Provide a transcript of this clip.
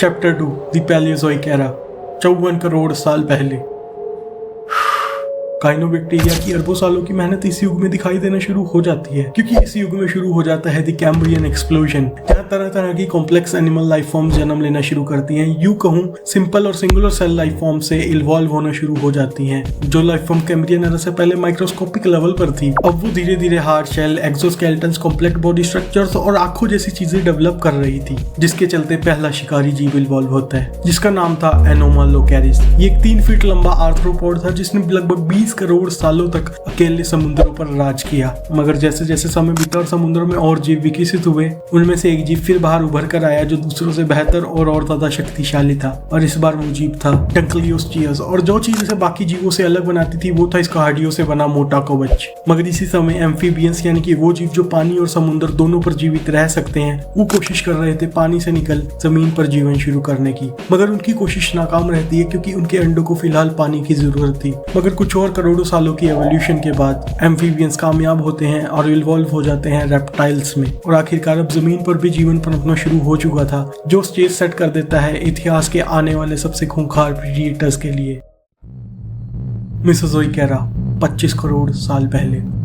Chapter 2 the Palaeozoic era 54 crore साल पहले। काइनोबैक्टीरिया की अरबों सालों की मेहनत इस युग में दिखाई देना शुरू हो जाती है, क्योंकि इस युग में शुरू हो जाता है द कैम्ब्रियन एक्सप्लोजन, जहाँ तरह तरह की कॉम्प्लेक्स एनिमल लाइफ फॉर्म जन्म लेना शुरू करती हैं। यूं कहूं सिंपल और सिंगुलर सेल लाइफ फॉर्म से इन्वॉल्व होना शुरू हो जाती हैं। जो लाइफ फॉर्म कैम्ब्रियन एरा से पहले माइक्रोस्कोपिक लेवल पर थी, अब वो धीरे धीरे hard shell, exoskeletons, complex body structures और आंखों जैसी चीजें डेवलप कर रही थी, जिसके चलते पहला शिकारी जीव इन्वॉल्व होता है, जिसका नाम था एनोमालोकैरिस। ये एक 3 फीट लंबा आर्थ्रोपोड था, जिसने लगभग 20 करोड़ सालों तक अकेले समुद्रों पर राज किया। मगर जैसे जैसे समय बीता और समुद्रों में और जीव विकसित हुए, उनमें से एक जीव फिर बाहर उभर कर आया जो दूसरों से बेहतर और ज्यादा शक्तिशाली था। और इस बार वो जीव था डंकलियोस्टियस। और जो चीज इसे बाकी जीवों से अलग बनाती थी वो था इसका हड्डियों से बना मोटा कवच। मगर इसी समय एम्फीबियंस यानी कि वो जीव जो पानी और समुद्र दोनों पर जीवित रह सकते हैं, वो कोशिश कर रहे थे पानी से निकल जमीन पर जीवन शुरू करने की। मगर उनकी कोशिश नाकाम रहती है, क्योंकि उनके अंडों को फिलहाल पानी की जरूरत थी। मगर कुछ और करोड़ों सालों की एवोल्यूशन के बाद एम्फीबियंस कामयाब होते हैं और इवॉल्व हो जाते हैं रेप्टाइल्स में। और आखिरकार अब जमीन पर भी जीवन पनपना शुरू हो चुका था, जो स्टेज सेट कर देता है इतिहास के आने वाले सबसे खूंखार प्रीडेटर्स के लिए। मेसोजोइक एरा 25 करोड़ साल पहले।